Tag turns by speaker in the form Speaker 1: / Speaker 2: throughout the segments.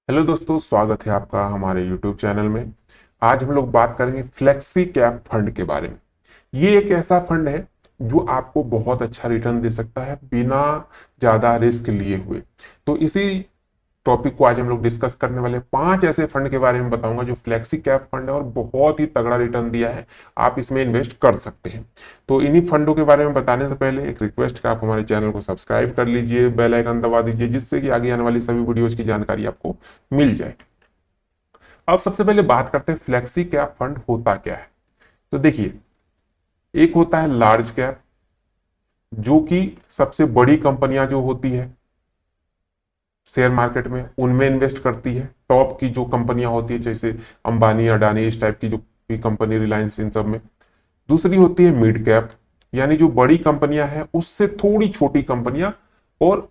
Speaker 1: Hello दोस्तों, स्वागत है आपका हमारे YouTube चैनल में। आज हम लोग बात करेंगे फ्लेक्सी कैप फंड के बारे में। ये एक ऐसा फंड है जो आपको बहुत अच्छा रिटर्न दे सकता है बिना ज्यादा रिस्क लिए हुए। तो इसी टॉपिक को आज हम लोग डिस्कस करने वाले हैं। 5 ऐसे फंड के बारे में बताऊंगा जो फ्लेक्सी कैप फंड है और बहुत ही तगड़ा रिटर्न दिया है। आप इसमें इन्वेस्ट कर सकते हैं। तो इन्हीं फंडों के बारे में बताने से पहले एक रिक्वेस्ट कि आप हमारे चैनल को सब्सक्राइब कर लीजिए, बेल आइकन दबा दीजिए, जिससे कि आगे आने वाली सभी वीडियोज की जानकारी आपको मिल जाए। अब सबसे पहले बात करते हैं फ्लेक्सी कैप फंड होता क्या है। तो देखिए, एक होता है लार्ज कैप, जो कि सबसे बड़ी कंपनियां जो होती है शेयर मार्केट में उनमें इन्वेस्ट करती है। टॉप की जो कंपनियां होती है जैसे अंबानी, अडानी, इस टाइप की जो भी कंपनी, रिलायंस, इन सब में। दूसरी होती है मिड कैप, यानी जो बड़ी कंपनियां हैं उससे थोड़ी छोटी कंपनियां और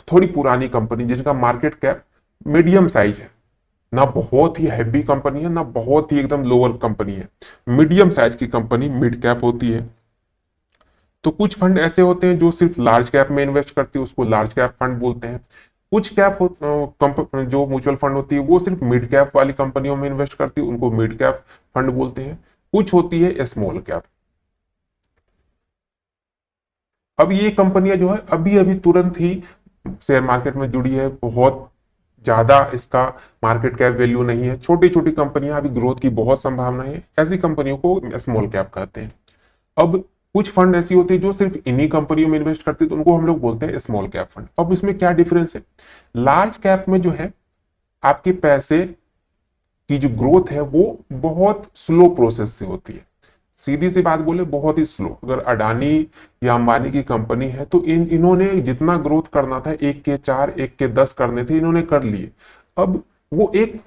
Speaker 1: थोड़ी पुरानी कंपनी जिनका मार्केट कैप मीडियम साइज है। ना बहुत ही हैवी कंपनी है, ना बहुत ही एकदम लोअर कंपनी है। मीडियम साइज की कंपनी मिड कैप होती है। तो कुछ फंड ऐसे होते हैं जो सिर्फ लार्ज कैप में इन्वेस्ट करती है, उसको लार्ज कैप फंड बोलते हैं। कुछ कैप जो म्यूचुअल फंड होती है वो सिर्फ मिड कैप वाली कंपनियों में इन्वेस्ट करती है, उनको मिड कैप फंड बोलते हैं। कुछ होती है स्मॉल कैप। अब ये कंपनियां जो है अभी अभी तुरंत ही शेयर मार्केट में जुड़ी है, बहुत ज्यादा इसका मार्केट कैप वैल्यू नहीं है। छोटी छोटी कंपनियां, अभी ग्रोथ की बहुत संभावना है, ऐसी कंपनियों को स्मॉल कैप कहते हैं। अब कुछ फंड ऐसी होती है जो सिर्फ इन्हीं कंपनियों में इन्वेस्ट करती है, तो उनको हम लोग बोलते हैं स्मॉल कैप फंड। अब इसमें क्या डिफरेंस है? लार्ज कैप में जो है आपके पैसे की जो ग्रोथ है वो बहुत स्लो प्रोसेस से होती है। सीधी सी बात बोले, बहुत ही स्लो। अगर अडानी या अंबानी की कंपनी है तो इन्होंने जितना ग्रोथ करना था, 1 के 4 1 के 10 करने थे, इन्होंने कर लिए। अब वो एक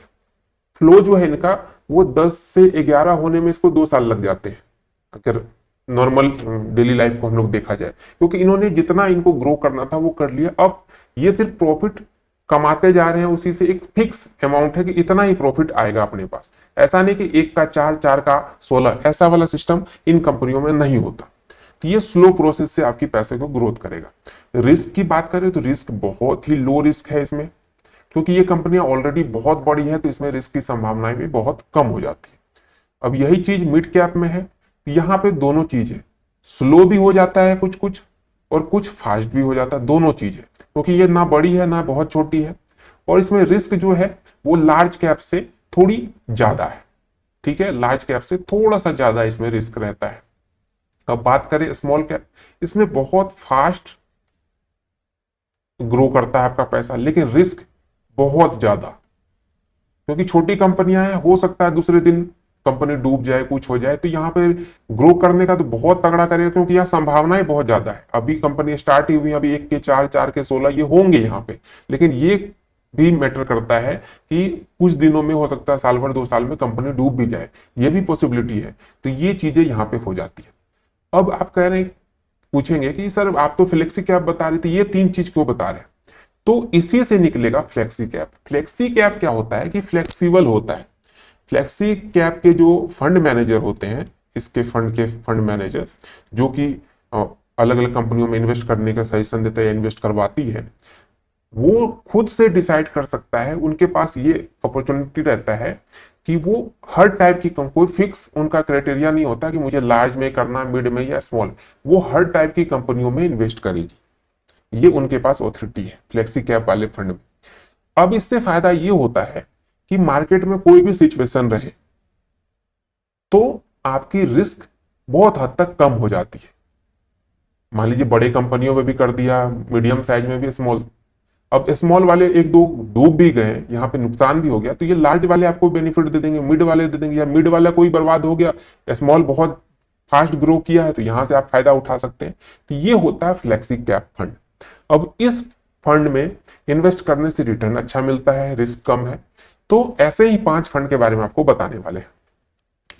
Speaker 1: फ्लो जो है इनका, वो 10 से 11 होने में इसको 2 साल लग जाते हैं, अगर नॉर्मल डेली लाइफ को हम लोग देखा जाए। क्योंकि इन्होंने जितना इनको ग्रो करना था वो कर लिया। अब ये सिर्फ प्रॉफिट कमाते जा रहे हैं, उसी से एक फिक्स अमाउंट है कि इतना ही प्रॉफिट आएगा अपने पास। ऐसा नहीं कि 1 का 4 4 का 16, ऐसा वाला सिस्टम इन कंपनियों में नहीं होता। तो ये स्लो प्रोसेस से आपकी पैसे को ग्रोथ करेगा। रिस्क की बात करें तो रिस्क बहुत ही लो रिस्क है इसमें, क्योंकि ये कंपनियां ऑलरेडी बहुत बड़ी है, तो इसमें रिस्क की संभावनाएं भी बहुत कम हो जाती है। अब यही चीज मिड कैप में है। यहां पे दोनों चीज है, स्लो भी हो जाता है कुछ कुछ, और कुछ फास्ट भी हो जाता है, दोनों चीज है। क्योंकि ये ना बड़ी है ना बहुत छोटी है, और इसमें रिस्क जो है वो लार्ज कैप से थोड़ी ज्यादा है। ठीक है, लार्ज कैप से थोड़ा सा ज्यादा इसमें रिस्क रहता है। अब बात करें स्मॉल कैप, इसमें बहुत फास्ट ग्रो करता है आपका पैसा, लेकिन रिस्क बहुत ज्यादा। क्योंकि छोटी कंपनियां हैं, हो सकता है दूसरे दिन कंपनी डूब जाए, कुछ हो जाए। तो यहाँ पे ग्रो करने का तो बहुत तगड़ा करेगा, क्योंकि यहाँ संभावनाएं बहुत ज्यादा है। अभी कंपनी स्टार्ट ही हुई, अभी 1 के 4 4 के 16 ये होंगे यहाँ पे। लेकिन ये भी मैटर करता है कि कुछ दिनों में, हो सकता है साल भर 2 साल में कंपनी डूब भी जाए, ये भी पॉसिबिलिटी है। तो ये चीजें यहाँ पे हो जाती है। अब आप कह रहे हैं, पूछेंगे कि सर आप तो फ्लेक्सी कैप बता रहे थे, ये 3 चीज क्यों बता रहे हैं? तो इसी से निकलेगा फ्लेक्सी कैप। फ्लेक्सी कैप क्या होता है कि फ्लेक्सिबल होता है। फ्लेक्सी कैप के जो फंड मैनेजर होते हैं, इसके फंड के फंड मैनेजर, जो कि अलग अलग कंपनियों में इन्वेस्ट करने का सजेशन देता है या इन्वेस्ट करवाती है, वो खुद से डिसाइड कर सकता है। उनके पास ये अपॉर्चुनिटी रहता है कि वो हर टाइप की कोई फिक्स उनका क्राइटेरिया नहीं होता कि मुझे लार्ज में करना, मिड में या स्मॉल। वो हर टाइप की कंपनियों में इन्वेस्ट करेगी, ये उनके पास ऑथोरिटी है फ्लेक्सी कैप वाले फंड में। अब इससे फायदा ये होता है कि मार्केट में कोई भी सिचुएशन रहे तो आपकी रिस्क बहुत हद तक कम हो जाती है। मान लीजिए बड़े कंपनियों में भी कर दिया, मीडियम साइज में भी, स्मॉल। अब स्मॉल वाले 1 2 डूब भी गए, यहाँ पे नुकसान भी हो गया, तो ये लार्ज वाले आपको बेनिफिट दे देंगे, मिड वाले दे देंगे। या मिड वाला कोई बर्बाद हो गया, स्मॉल बहुत फास्ट ग्रो किया है, तो यहां से आप फायदा उठा सकते हैं। तो ये होता है फ्लेक्सी कैप फंड। अब इस फंड में इन्वेस्ट करने से रिटर्न अच्छा मिलता है, रिस्क कम है। तो ऐसे ही 5 फंड के बारे में आपको बताने वाले हैं।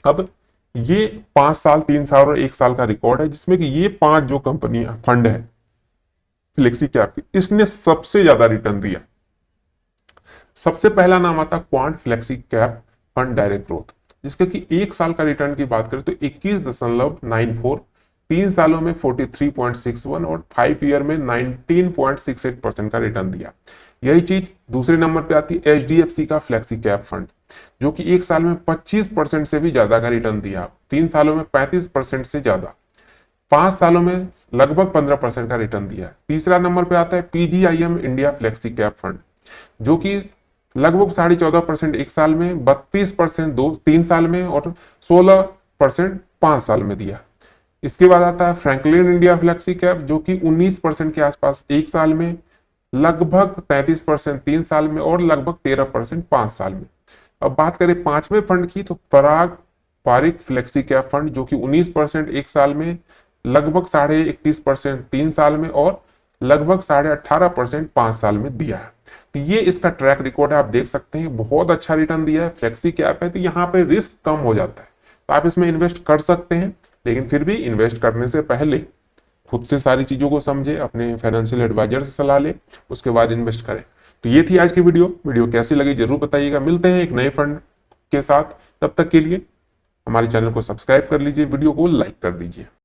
Speaker 1: अब ये 5 साल, 3 साल और 1 साल का रिकॉर्ड है, जिसमें कि ये 5 जो कंपनियां फंड है फ्लेक्सी कैप की, इसने सबसे ज्यादा रिटर्न दिया। सबसे पहला नाम आता है quant flexi cap fund direct growth, जिसके कि 1 साल का रिटर्न की बात करें तो 21.94, 3 सालों में 43.61 और 5 ईयर में 19.68% का रिटर्न दिया। यही चीज दूसरे नंबर पे आती है HDFC का फ्लेक्सी कैप फंड, जो कि एक साल में 25% से भी ज्यादा का रिटर्न दिया, 3 सालों में 35% से ज्यादा, 5 सालों में लगभग 15% का रिटर्न दिया। तीसरा नंबर पे आता है PGIM India flexi cap fund, जो कि लगभग 14.5% एक साल में, 32% 3 साल में और 16% 5 साल में दिया। इसके बाद आता है फ्रैंकलिन इंडिया फ्लेक्सी कैप, जो कि 19% के आसपास एक साल में, लगभग 33% 3 साल में और लगभग 13% 5 साल में। अब बात करें पांचवें फंड की, तो पराग पारिक फ्लेक्सी कैप फंड, जो कि 19% एक साल में, लगभग 31.5% 3 साल में और लगभग 18.5% 5 साल में दिया है। तो ये इसका ट्रैक रिकॉर्ड है, आप देख सकते हैं बहुत अच्छा रिटर्न दिया है। फ्लेक्सी कैप है तो यहाँ पे रिस्क कम हो जाता है, तो आप इसमें इन्वेस्ट कर सकते हैं, लेकिन फिर भी इन्वेस्ट करने से पहले खुद से सारी चीजों को समझे, अपने फाइनेंशियल एडवाइजर से सलाह ले, उसके बाद इन्वेस्ट करें। तो ये थी आज की वीडियो कैसी लगी जरूर बताइएगा। मिलते हैं एक नए फंड के साथ, तब तक के लिए हमारे चैनल को सब्सक्राइब कर लीजिए, वीडियो को लाइक कर दीजिए।